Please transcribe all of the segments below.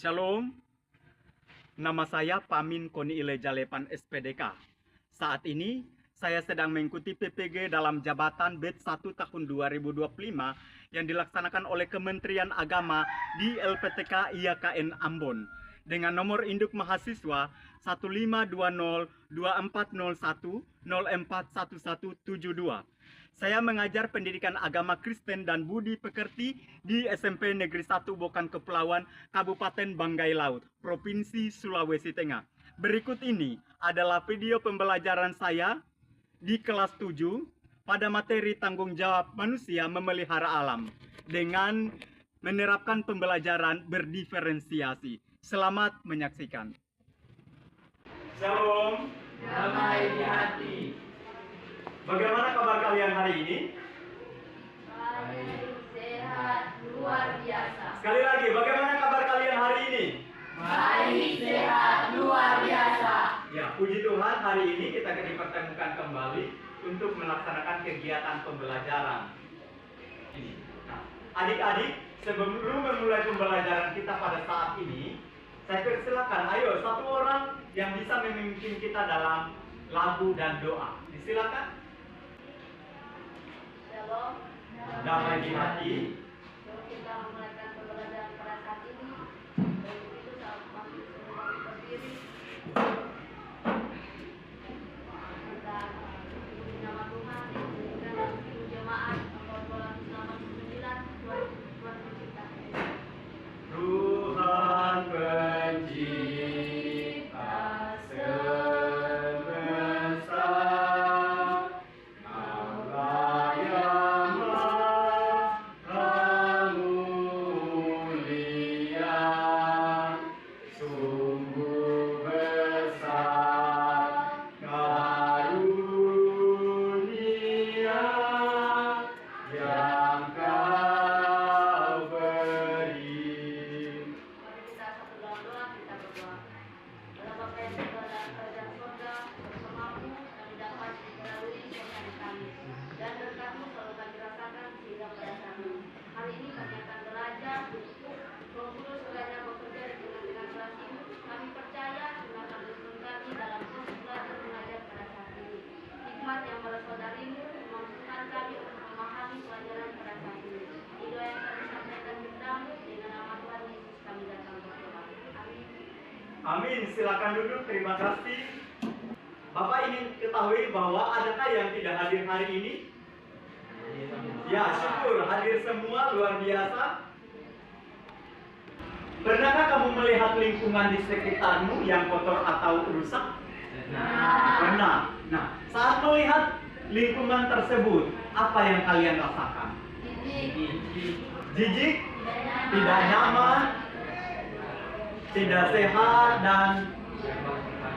Shalom, nama saya Pamin Koni Ile Jalepan SPDK. Saat ini saya sedang mengikuti PPG dalam jabatan BED 1 tahun 2025 yang dilaksanakan oleh Kementerian Agama di LPTK IAKN Ambon dengan nomor induk mahasiswa 15202401041172. Saya mengajar pendidikan agama Kristen dan Budi Pekerti di SMP Negeri 1 Bokan Kepulauan, Kabupaten Banggai Laut, Provinsi Sulawesi Tengah. Berikut ini adalah video pembelajaran saya di kelas 7 pada materi tanggung jawab manusia memelihara alam dengan menerapkan pembelajaran berdiferensiasi. Selamat menyaksikan. Shalom. Damai di hati. Bagaimana kabar kalian hari ini? Baik, sehat, luar biasa. Sekali lagi, bagaimana kabar kalian hari ini? Baik, sehat, luar biasa. Ya, puji Tuhan, hari ini kita dipertemukan kembali untuk melaksanakan kegiatan pembelajaran ini. Nah, adik-adik, sebelum memulai pembelajaran kita pada saat ini, saya persilakan, ayo satu orang yang bisa memimpin kita dalam lagu dan doa. Disilakan. Shalom. Damai di hati. Sebelum kita memulaikan pembelajaran pada saat ini, untuk itu saat kami semua berdiri, kita menyebut nama Tuhan, dan dalam jemaat nomor 299, Tuhan menciptakan. Tuhan pencipta semesta, Allah yang maha mulia, sungguh besar karunia yang Kau beri. Mari kita satu dalam doa, kita berdoa. Dalam Bapa yang di dalam kerajaan surga, bersamamu kami dapat melalui suasana kami. Dan berkatmu selalu kami rasakan sehingga pada saat ini. Hari ini kami akan belajar untuk Roh Kudus kiranya bekerja di tengah-tengah kelas ini. Kami percaya dengan akan menuntun kami dalam proses belajar mengajar pada saat ini. Hikmat yang berasal darimu memampukan kami untuk memahami pelajaran pada saat ini. Di doa yang kami sampaikan kepadamu dengan nama Tuhan Yesus kami datang berdoa. Amin. Amin, silakan duduk, terima kasih. Bapak ingin ketahui bahwa adakah yang tidak hadir hari ini? Ya, syukur, hadir semua, luar biasa. Pernahkah kamu melihat lingkungan di sekitarmu yang kotor atau rusak? Pernah. Nah, saat melihat lingkungan tersebut, apa yang kalian rasakan? Jijik, tidak nyaman, tidak sehat, dan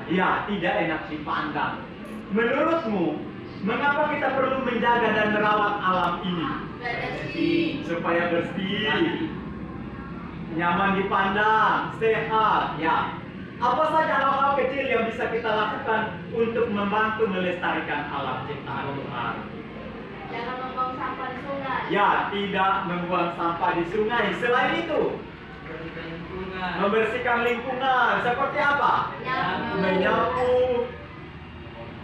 ya, tidak enak dipandang. Menurutmu, mengapa kita perlu menjaga dan merawat alam ini? Supaya bersih, nyaman dipandang, sehat, ya. Apa saja hal-hal kecil yang bisa kita lakukan untuk membantu melestarikan alam ciptaan Tuhan? Jangan membuang sampah di sungai. Ya, tidak membuang sampah di sungai. Selain itu, membersihkan lingkungan. Seperti apa? Menyapu. Menyapu,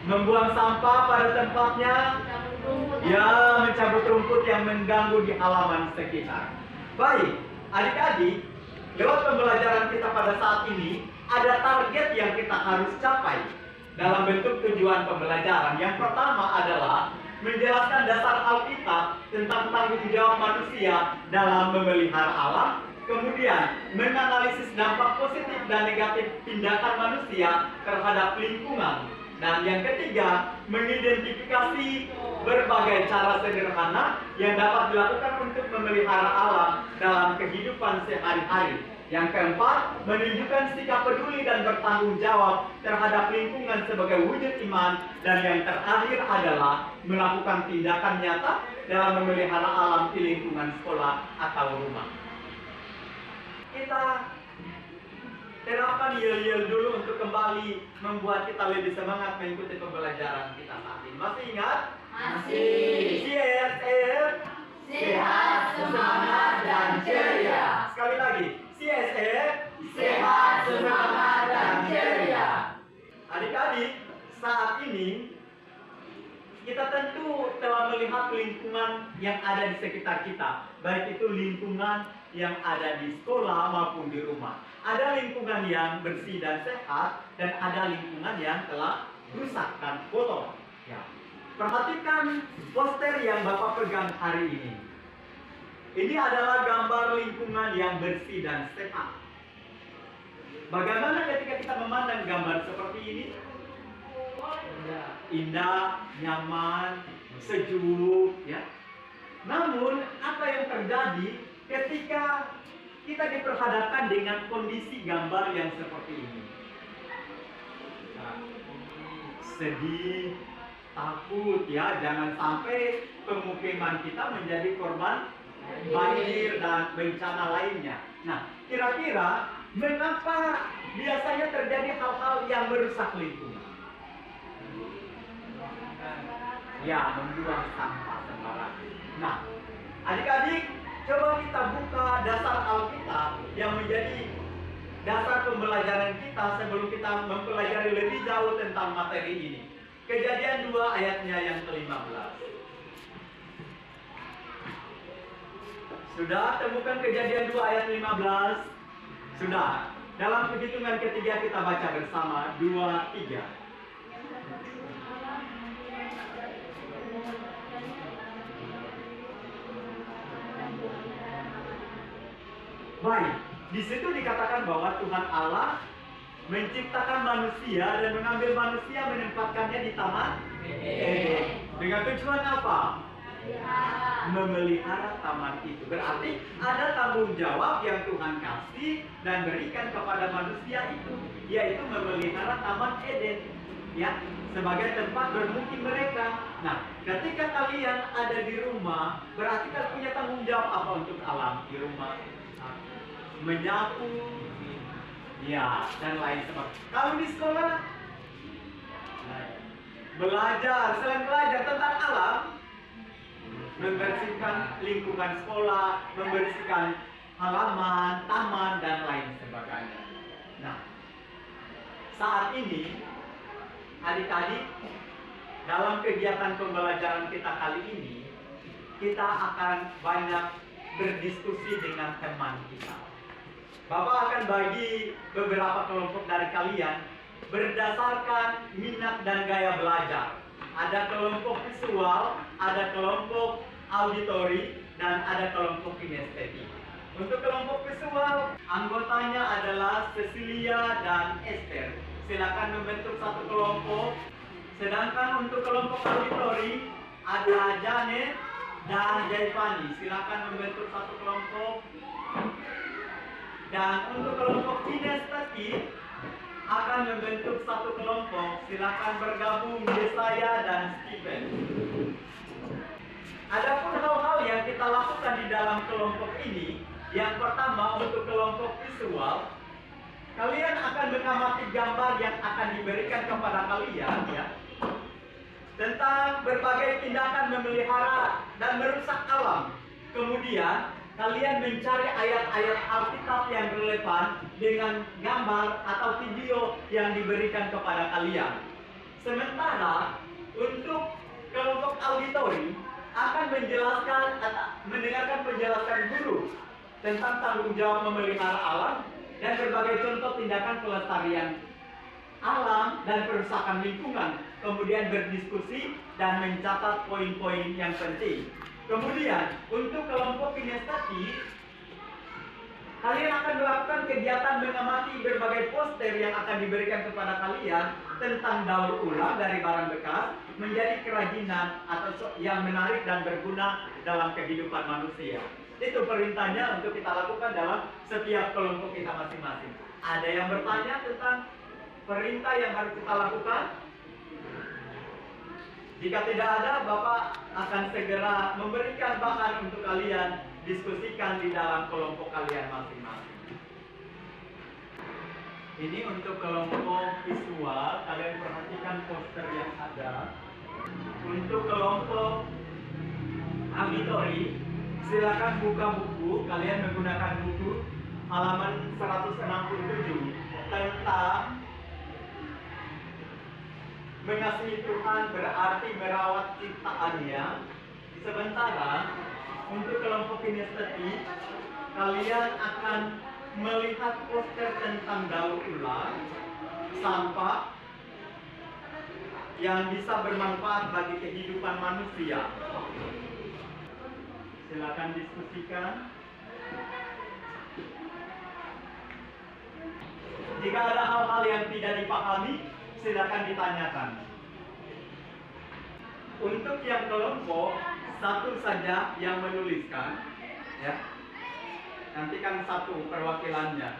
membuang sampah pada tempatnya. Mencabut rumput. Ya, mencabut rumput yang mengganggu di halaman sekitar. Baik, adik-adik, lewat pembelajaran kita pada saat ini, ada target yang kita harus capai dalam bentuk tujuan pembelajaran. Yang pertama adalah menjelaskan dasar Alkitab tentang tanggung jawab manusia dalam memelihara alam. Kemudian, menganalisis dampak positif dan negatif tindakan manusia terhadap lingkungan. Dan yang ketiga, mengidentifikasi berbagai cara sederhana yang dapat dilakukan untuk memelihara alam dalam kehidupan sehari-hari. Yang keempat, menunjukkan sikap peduli dan bertanggung jawab terhadap lingkungan sebagai wujud iman. Dan yang terakhir adalah melakukan tindakan nyata dalam memelihara alam di lingkungan sekolah atau rumah. Kita terapkan yel-yel dulu untuk kembali membuat kita lebih semangat mengikuti pembelajaran kita saat ini. Masih ingat? Masih. CSR, Sehat, semangat, dan ceria. Sekali lagi, CSR, yang ada di sekitar kita, baik itu lingkungan yang ada di sekolah maupun di rumah. Ada lingkungan yang bersih dan sehat, dan ada lingkungan yang telah rusak dan kotor. Ya. Perhatikan poster yang Bapak pegang hari ini. Ini adalah gambar lingkungan yang bersih dan sehat. Bagaimana ketika kita memandang gambar seperti ini? Indah, nyaman, sejuk, ya. Namun, apa yang terjadi ketika kita diperhadapkan dengan kondisi gambar yang seperti ini? Nah, sedih, takut, ya, jangan sampai pemukiman kita menjadi korban banjir dan bencana lainnya. Nah, kira-kira mengapa biasanya terjadi hal-hal yang merusak lingkungan? Ya, membuang sampah sembarangan. Nah, adik-adik, coba kita buka dasar Alkitab yang menjadi dasar pembelajaran kita sebelum kita mempelajari lebih jauh tentang materi ini. Kejadian 2 ayatnya yang ke-15. Sudah temukan Kejadian 2 ayat 15? Sudah. Dalam perhitungan ketiga kita baca bersama 2, 3. Baik, di situ dikatakan bahwa Tuhan Allah menciptakan manusia dan mengambil manusia menempatkannya di taman Eden. Dengan tujuan apa? Memelihara taman itu. Berarti ada tanggung jawab yang Tuhan kasih dan berikan kepada manusia itu, yaitu memelihara taman Eden, ya, sebagai tempat bermukim mereka. Nah, ketika kalian ada di rumah, berarti kalian punya tanggung jawab apa untuk alam di rumah? Menyapu, ya, dan lain sebagainya. Kalau di sekolah, belajar, selain belajar tentang alam, membersihkan lingkungan sekolah, membersihkan halaman, taman, dan lain sebagainya. Nah, saat ini, adik-adik, dalam kegiatan pembelajaran kita kali ini, kita akan banyak berdiskusi dengan teman kita. Bapak akan bagi beberapa kelompok dari kalian berdasarkan minat dan gaya belajar. Ada kelompok visual, ada kelompok auditori, dan ada kelompok kinestetik. Untuk kelompok visual, anggotanya adalah Cecilia dan Esther. Silakan membentuk satu kelompok. Sedangkan untuk kelompok auditori, ada Janet dan Jaivani. Silakan membentuk satu kelompok. Dan untuk kelompok kinestetik akan membentuk satu kelompok. Silakan bergabung Yesaya dan Stephen. Adapun hal-hal yang kita lakukan di dalam kelompok ini, yang pertama untuk kelompok visual, kalian akan mengamati gambar yang akan diberikan kepada kalian, ya, tentang berbagai tindakan memelihara dan merusak alam. Kemudian kalian mencari ayat-ayat Alkitab yang relevan dengan gambar atau video yang diberikan kepada kalian. Sementara untuk kelompok auditori akan menjelaskan atau mendengarkan penjelasan guru tentang tanggung jawab memelihara alam dan berbagai contoh tindakan pelestarian alam dan kerusakan lingkungan. Kemudian berdiskusi dan mencatat poin-poin yang penting. Kemudian untuk kelompok kinestetik, kalian akan melakukan kegiatan mengamati berbagai poster yang akan diberikan kepada kalian tentang daur ulang dari barang bekas menjadi kerajinan atau yang menarik dan berguna dalam kehidupan manusia. Itu perintahnya untuk kita lakukan dalam setiap kelompok kita masing-masing. Ada yang bertanya tentang perintah yang harus kita lakukan? Jika tidak ada, Bapak akan segera memberikan bahan untuk kalian diskusikan di dalam kelompok kalian masing-masing. Ini untuk kelompok visual, kalian perhatikan poster yang ada. Untuk kelompok auditori, silakan buka buku, kalian menggunakan buku halaman 167 tentang mengasihi Tuhan berarti merawat ciptaannya. Di Sementara untuk kelompok kinestetik, kalian akan melihat poster tentang daur ulang sampah yang bisa bermanfaat bagi kehidupan manusia. Silakan diskusikan. Jika ada hal-hal yang tidak dipahami, silakan ditanyakan. Untuk yang kelompok, satu saja yang menuliskan, ya. Nanti kan satu perwakilannya.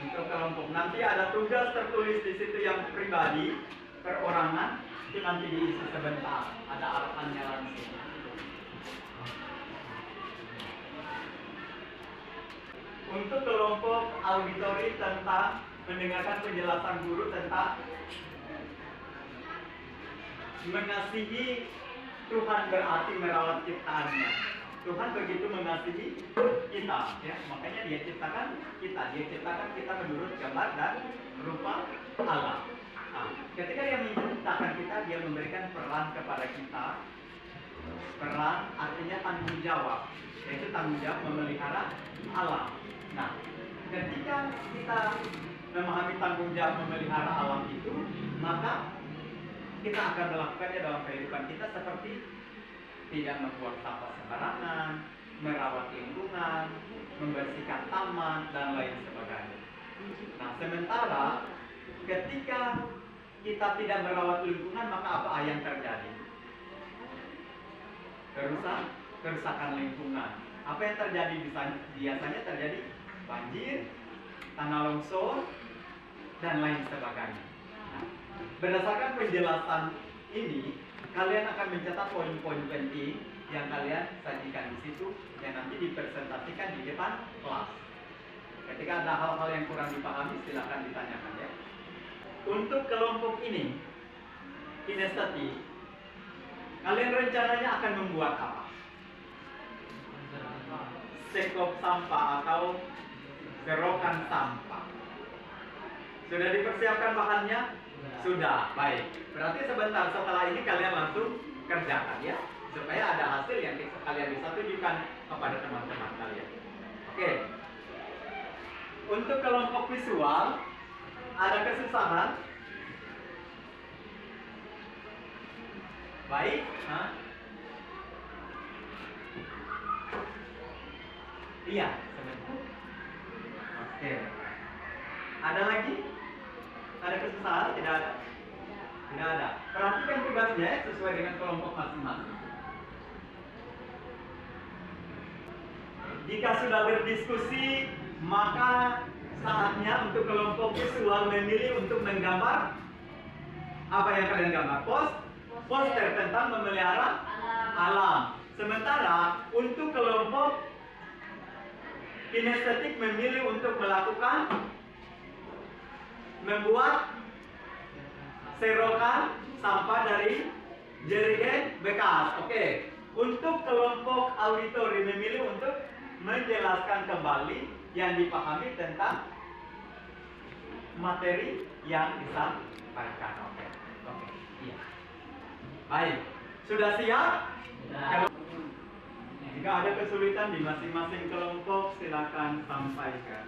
Untuk kelompok, nanti ada tugas tertulis di situ yang pribadi, perorangan, itu nanti diisi sebentar. Ada arahannya langsung. Untuk kelompok auditori tentang mendengarkan penjelasan guru tentang mengasihi Tuhan berarti merawat ciptaannya. Tuhan begitu mengasihi kita, ya, makanya Dia ciptakan kita. Dia ciptakan kita menurut gambar dan rupa Allah. Nah, ketika Dia menciptakan kita, Dia memberikan peran kepada kita. Peran artinya tanggung jawab, yaitu tanggung jawab memelihara alam. Nah, ketika kita memahami tanggung jawab memelihara alam itu, maka kita akan melakukannya dalam kehidupan kita seperti tidak membuang sampah sembarangan, merawat lingkungan, membersihkan taman, dan lain sebagainya. Nah, sementara ketika kita tidak merawat lingkungan, maka apa yang terjadi? Kerusakan lingkungan. Apa yang terjadi? Biasanya terjadi banjir, tanah longsor, dan lain sebagainya. Nah, berdasarkan penjelasan ini, kalian akan mencatat poin-poin penting yang kalian sajikan di situ yang nanti dipresentasikan di depan kelas. Ketika ada hal-hal yang kurang dipahami, silakan ditanyakan, ya. Untuk kelompok ini, kinestetik, kalian rencananya akan membuat apa? Sekop sampah atau serokan sampah. Sudah dipersiapkan bahannya? Sudah, baik. Berarti sebentar setelah ini kalian langsung kerjakan, ya, supaya ada hasil yang kalian bisa tunjukkan kepada teman-teman kalian. Oke. Untuk kelompok visual, ada kesusahan? Baik. Iya, sebentar. Oke. Ada lagi? Ada kesusahan? Tidak ada? Tidak ada. Perhatikan tugasnya sesuai dengan kelompok masing-masing. Jika sudah berdiskusi, maka saatnya untuk kelompok visual memilih untuk menggambar. Apa yang kalian gambar? Poster tentang memelihara alam. Sementara untuk kelompok kinestetik memilih untuk melakukan membuat serokan sampah dari jerigen bekas. Oke. Untuk kelompok auditori memilih untuk menjelaskan kembali yang dipahami tentang materi yang disampaikan. Oke. Iya. Baik. Sudah siap? Jika ada kesulitan di masing-masing kelompok, silakan sampaikan.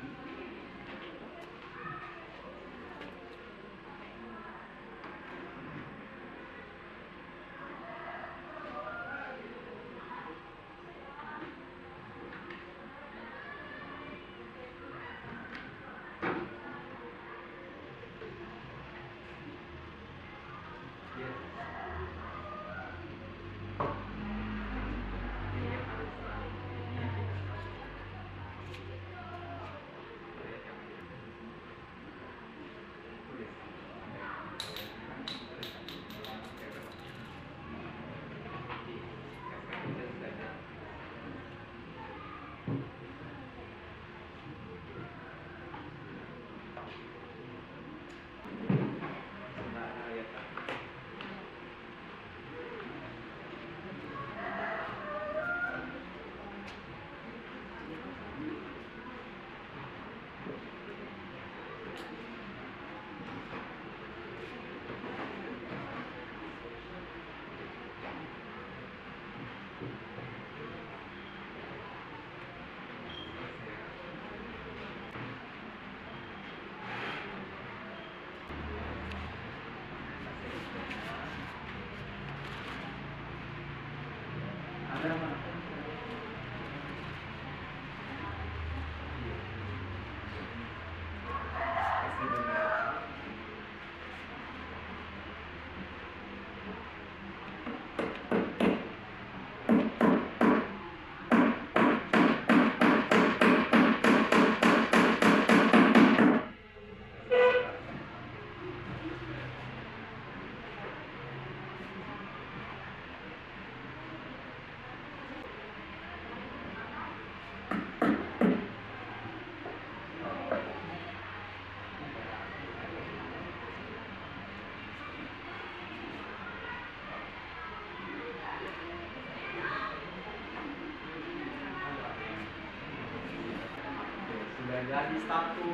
jadi satu.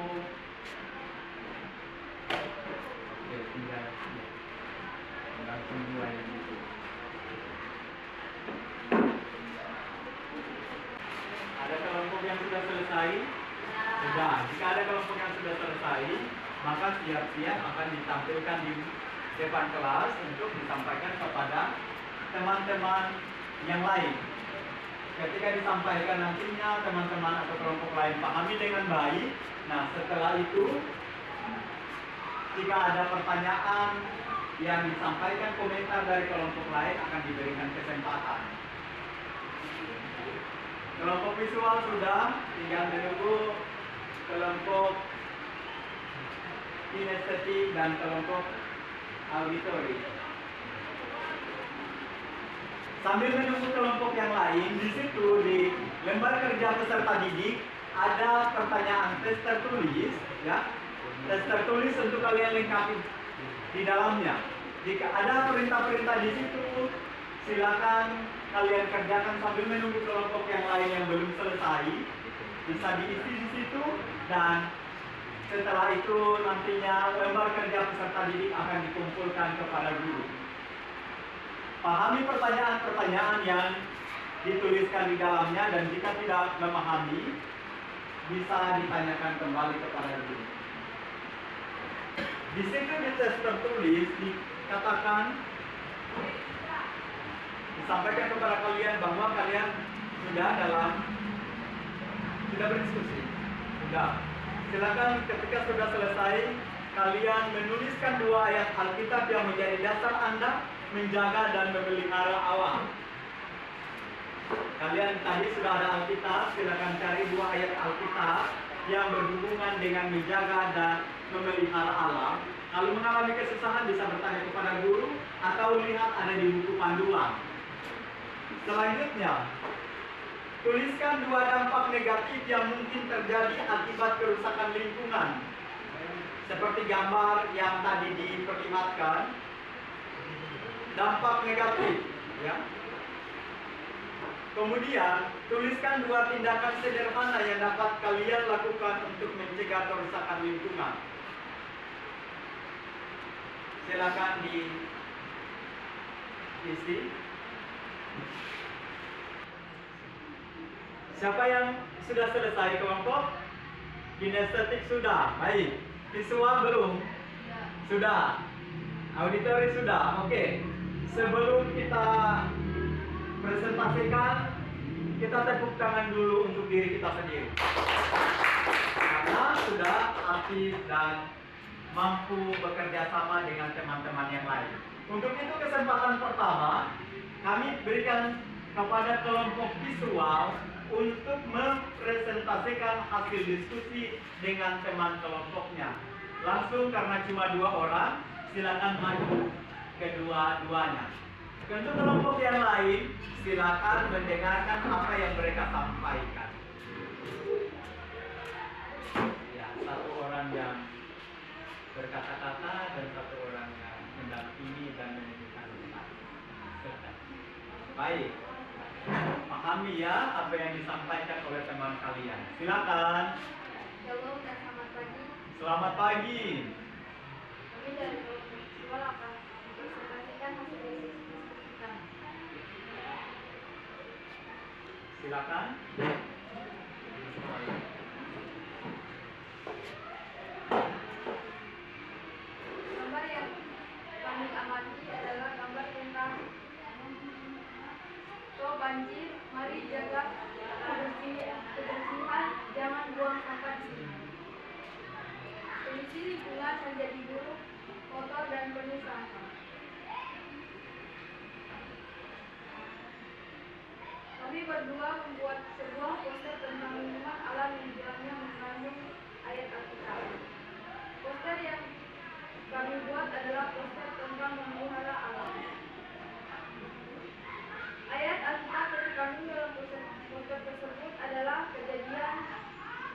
Oke, tinggal dua yang itu. Ada kelompok yang sudah selesai? Sudah. Jika ada kelompok yang sudah selesai, maka siap-siap akan ditampilkan di depan kelas untuk disampaikan kepada teman-teman yang lain. Ketika disampaikan nantinya, teman-teman atau kelompok lain pahami dengan baik. Nah, setelah itu, jika ada pertanyaan yang disampaikan komentar dari kelompok lain akan diberikan kesempatan. Kelompok visual sudah, tinggal menunggu kelompok kinestetik dan kelompok auditori. Sambil menunggu kelompok yang lain, di situ di lembar kerja peserta didik ada pertanyaan tes tertulis, ya. Tes tertulis untuk kalian lengkapi di dalamnya. Jika ada perintah-perintah di situ, silakan kalian kerjakan sambil menunggu kelompok yang lain yang belum selesai. Bisa diisi di situ dan setelah itu nantinya lembar kerja peserta didik akan dikumpulkan kepada guru. Pahami pertanyaan-pertanyaan yang dituliskan di dalamnya dan jika tidak memahami bisa ditanyakan kembali kepada guru. Di situ di tes tertulis dikatakan, disampaikan kepada kalian bahwa kalian sudah berdiskusi. Sudah. Silakan ketika sudah selesai kalian menuliskan 2 ayat Alkitab yang menjadi dasar Anda menjaga dan memelihara alam. Kalian tadi sudah ada Alkitab, silakan cari 2 ayat Alkitab yang berhubungan dengan menjaga dan memelihara alam. Kalau mengalami kesusahan bisa bertanya kepada guru atau lihat ada di buku panduan. Selanjutnya, tuliskan 2 dampak negatif yang mungkin terjadi akibat kerusakan lingkungan. Seperti gambar yang tadi diperlihatkan, dampak negatif, ya. Kemudian, tuliskan 2 tindakan sederhana yang dapat kalian lakukan untuk mencegah kerusakan lingkungan. Silakan diisi. Siapa yang sudah selesai kelompok? Kinestetik sudah, baik. Visual belum? Sudah. Auditori sudah, oke. Sebelum kita presentasikan, kita tepuk tangan dulu untuk diri kita sendiri. Karena sudah aktif dan mampu bekerja sama dengan teman-teman yang lain. Untuk itu kesempatan pertama, kami berikan kepada kelompok visual untuk mempresentasikan hasil diskusi dengan teman kelompoknya. Langsung karena cuma 2 orang, silakan maju kedua-duanya. Untuk kelompok yang lain, silakan mendengarkan apa yang mereka sampaikan. Ya, 1 orang yang berkata-kata dan 1 orang yang mendampingi dan menunjukkan tempat. Baik, pahami ya apa yang disampaikan oleh teman kalian. Silakan. Shalom dan selamat pagi. Selamat pagi. Kami dari kelompok visual akan mempresentasikan hasil diskusi kita. Silakan. Gambar yang kami amati adalah gambar tentang banjir. Mari jaga kebersihan, jangan buang sampah di sini. Kondisi lingkungan menjadi buruk, kotor dan penuh sampah. Kami berdua membuat sebuah poster tentang lingkungan alam yang di dalamnya mengandung ayat Alkitab. Poster yang kami buat adalah poster tentang memelihara alam. Ayat Alkitab yang dikandung dalam poster tersebut adalah Kejadian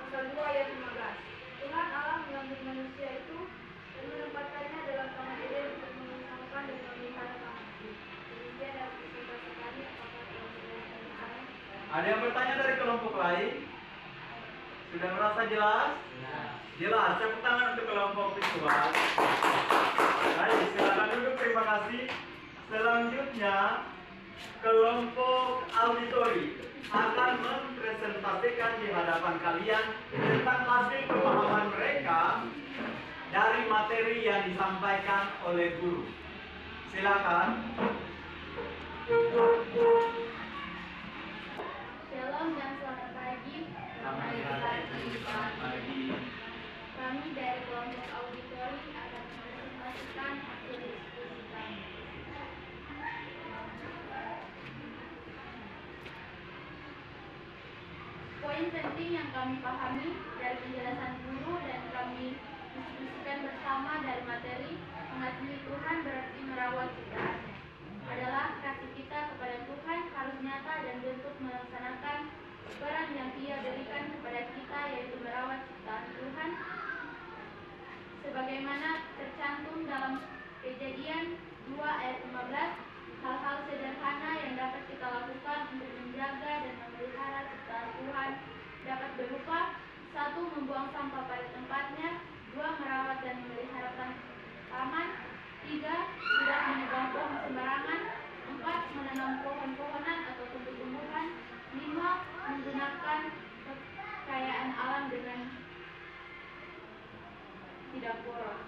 pasal 2 ayat 15. Tuhan Allah mengambil manusia itu dan menempatkannya dalam taman Eden untuk mengusahakan dan memelihara taman itu. Demikian dalam presentasi kami. Apakah teman-teman Ada yang bertanya dari kelompok lain? Sudah merasa jelas? Jelas. Tepuk tangan untuk kelompok visual. Baik, silakan duduk. Terima kasih. Selanjutnya, kelompok auditori akan mempresentasikan di hadapan kalian tentang hasil pemahaman mereka dari materi yang disampaikan oleh guru. Silakan. Shalom dan selamat pagi. Kami dari kelompok auditori akan mempresentasikan hasil diskusi kami. Poin penting yang kami pahami dari penjelasan guru dan kami diskusikan bersama dari materi mengasihi Tuhan berarti merawat ciptaannya adalah kasih kita kepada Tuhan harus nyata dan bentuk melaksanakan peran yang Ia berikan kepada kita, yaitu merawat ciptaan Tuhan sebagaimana tercantum dalam Kejadian 2 ayat 15. Hal-hal sederhana yang dapat kita lakukan untuk menjaga dan memelihara ciptaan Tuhan dapat berupa: 1. Membuang sampah pada tempatnya, 2. Merawat dan memelihara taman, 3. Tidak menebang pohon sembarangan, 4. Menanam pohon-pohonan atau tumbuh-tumbuhan, 5. Menggunakan kekayaan alam dengan tidak boros.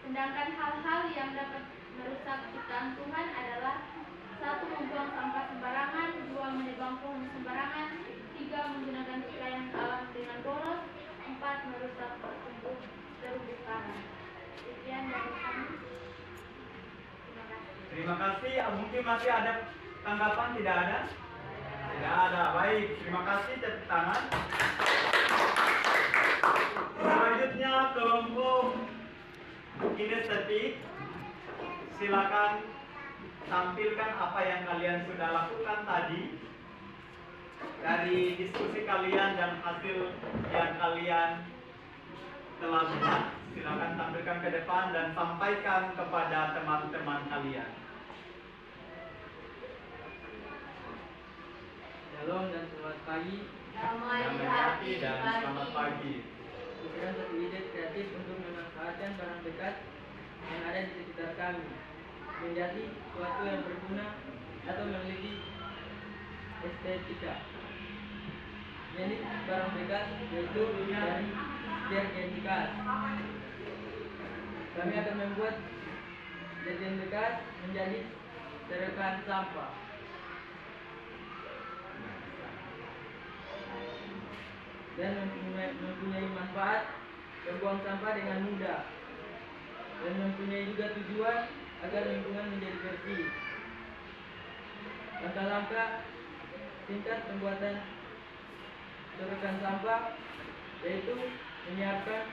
Sedangkan hal-hal yang dapat merusak ciptaan Tuhan adalah: 1. Membuang sampah sembarangan, 2. Menebang pohon sembarangan, 3. Menggunakan kekayaan alam dengan boros, 4. Merusak terumbu karang. Sekian dari kami. Terima kasih. Terima kasih. Mungkin masih ada tanggapan? Tidak ada? Tidak ada. Baik, terima kasih. Tepuk tangan. Selanjutnya kelompok kinestetik. Silakan tampilkan apa yang kalian sudah lakukan tadi dari diskusi kalian dan hasil yang kalian telah buat. Silakan tampilkan ke depan dan sampaikan kepada teman-teman kalian. Shalom dan selamat pagi. Selamat pagi dan selamat pagi. Memberikan satu ide kreatif untuk memanfaatkan barang bekas yang ada di sekitar kami menjadi sesuatu yang berguna atau memiliki estetika. Jenis barang bekas yaitu dari deterjen bekas. Kami akan membuat deterjen bekas menjadi serekan sampah. Dan mempunyai manfaat membuang sampah dengan mudah dan mempunyai juga tujuan agar lingkungan menjadi bersih. Langkah-langkah singkat pembuatan serekan sampah yaitu menyiapkan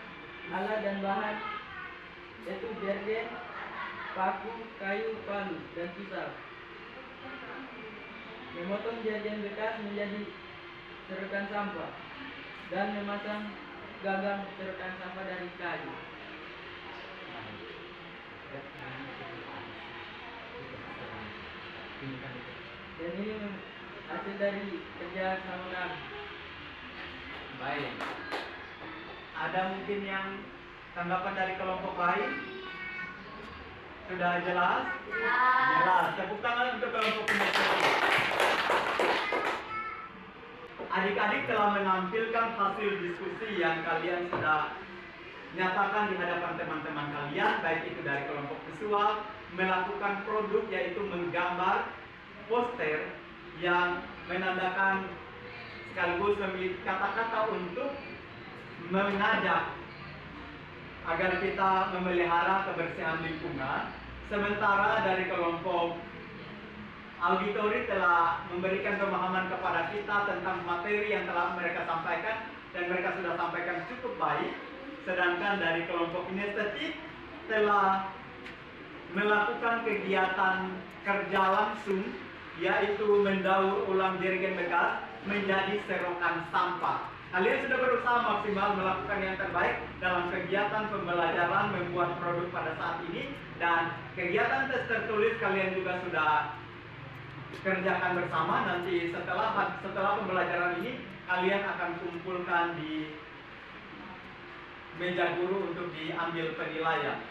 alat dan bahan yaitu deterjen, paku, kayu, palu, dan pisau. Memotong deterjen bekas menjadi serekan sampah dan memasang gagang serekan sampah dari kayu. Dan ini hasil dari kerja sama kami. Baik. Ada mungkin yang tanggapan dari kelompok lain? Sudah jelas? Jelas. Tepuk tangan untuk kelompok kinestetik. Adik-adik telah menampilkan hasil diskusi yang kalian sudah nyatakan di hadapan teman-teman kalian, baik itu dari kelompok visual, melakukan produk yaitu menggambar poster yang menandakan sekaligus memiliki kata-kata untuk mengajak agar kita memelihara kebersihan lingkungan. Sementara dari kelompok auditori telah memberikan pemahaman kepada kita tentang materi yang telah mereka sampaikan dan mereka sudah sampaikan cukup baik. Sedangkan dari kelompok kinestetik telah melakukan kegiatan kerja langsung, yaitu mendaur ulang deterjen bekas menjadi serokan sampah. Kalian sudah berusaha maksimal melakukan yang terbaik dalam kegiatan pembelajaran membuat produk pada saat ini, dan kegiatan tes tertulis kalian juga sudah kerjakan bersama. Nanti setelah pembelajaran ini kalian akan kumpulkan di meja guru untuk diambil penilaian.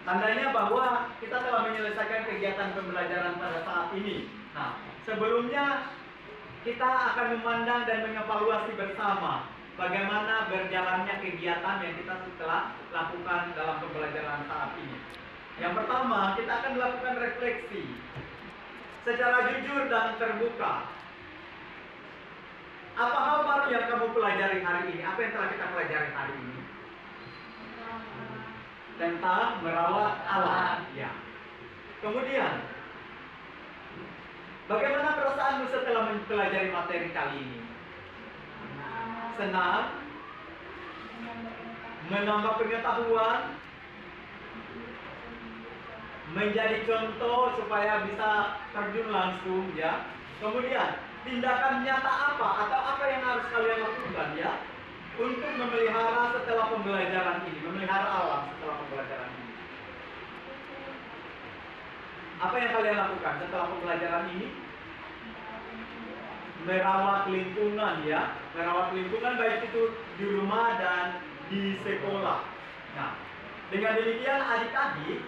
Tandanya bahwa kita telah menyelesaikan kegiatan pembelajaran pada saat ini. Nah, sebelumnya kita akan memandang dan mengevaluasi bersama bagaimana berjalannya kegiatan yang kita telah lakukan dalam pembelajaran saat ini. Yang pertama, kita akan melakukan refleksi secara jujur dan terbuka. Apa hal baru yang kamu pelajari hari ini? Apa yang telah kita pelajari hari ini? Tentang merawat alam. Ya. Kemudian, bagaimana perasaanmu setelah mempelajari materi kali ini? Senang, menambah pengetahuan, menjadi contoh supaya bisa terjun langsung, ya. Kemudian, tindakan nyata apa atau apa yang harus kalian lakukan, ya, untuk memelihara setelah pembelajaran ini, memelihara alam setelah pembelajaran ini. Apa yang kalian lakukan setelah pembelajaran ini? Merawat lingkungan, ya, merawat lingkungan baik itu di rumah dan di sekolah. Nah, dengan demikian adik-adik,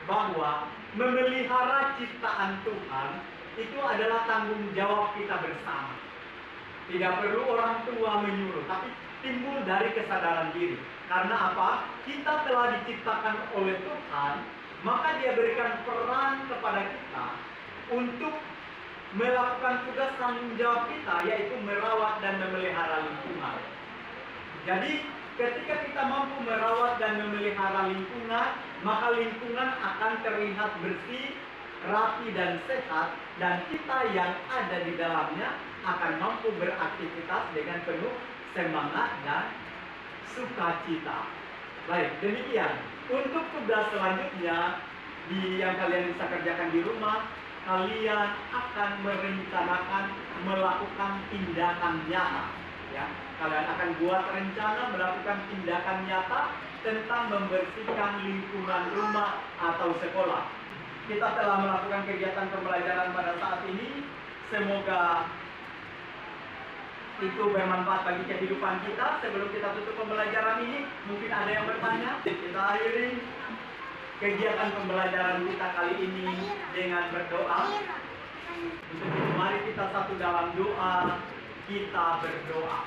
bahwa memelihara ciptaan Tuhan itu adalah tanggung jawab kita bersama. Tidak perlu orang tua menyuruh, tapi timbul dari kesadaran diri. Karena apa? Kita telah diciptakan oleh Tuhan, maka Dia berikan peran kepada kita untuk melakukan tugas tanggung jawab kita, yaitu merawat dan memelihara lingkungan. Jadi, ketika kita mampu merawat dan memelihara lingkungan, maka lingkungan akan terlihat bersih, rapi dan sehat, dan kita yang ada di dalamnya akan mampu beraktivitas dengan penuh semangat dan sukacita. Baik, demikian. Untuk tugas selanjutnya yang kalian bisa kerjakan di rumah, kalian akan merencanakan melakukan tindakan nyata. Ya, kalian akan buat rencana melakukan tindakan nyata tentang membersihkan lingkungan rumah atau sekolah. Kita telah melakukan kegiatan pembelajaran pada saat ini. Semoga itu bermanfaat bagi kehidupan kita. Sebelum kita tutup pembelajaran ini, mungkin ada yang bertanya. Kita akhiri kegiatan pembelajaran kita kali ini dengan berdoa. Untuk itu, mari kita satu dalam doa. Kita berdoa.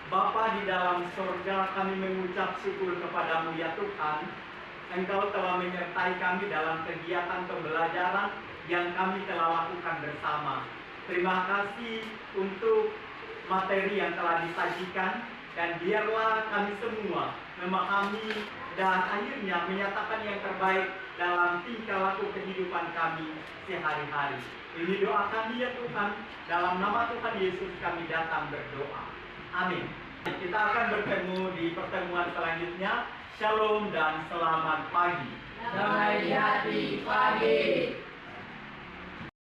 Bapa di dalam surga, kami mengucap syukur kepadamu ya Tuhan. Engkau telah menyertai kami dalam kegiatan pembelajaran yang kami telah lakukan bersama. Terima kasih untuk materi yang telah disajikan, dan biarlah kami semua memahami dan akhirnya menyatakan yang terbaik dalam tingkah laku kehidupan kami sehari-hari. Ini doa kami ya Tuhan, dalam nama Tuhan Yesus kami datang berdoa. Amin. Kita akan bertemu di pertemuan selanjutnya. Shalom dan selamat pagi. Sampai jumpa pagi.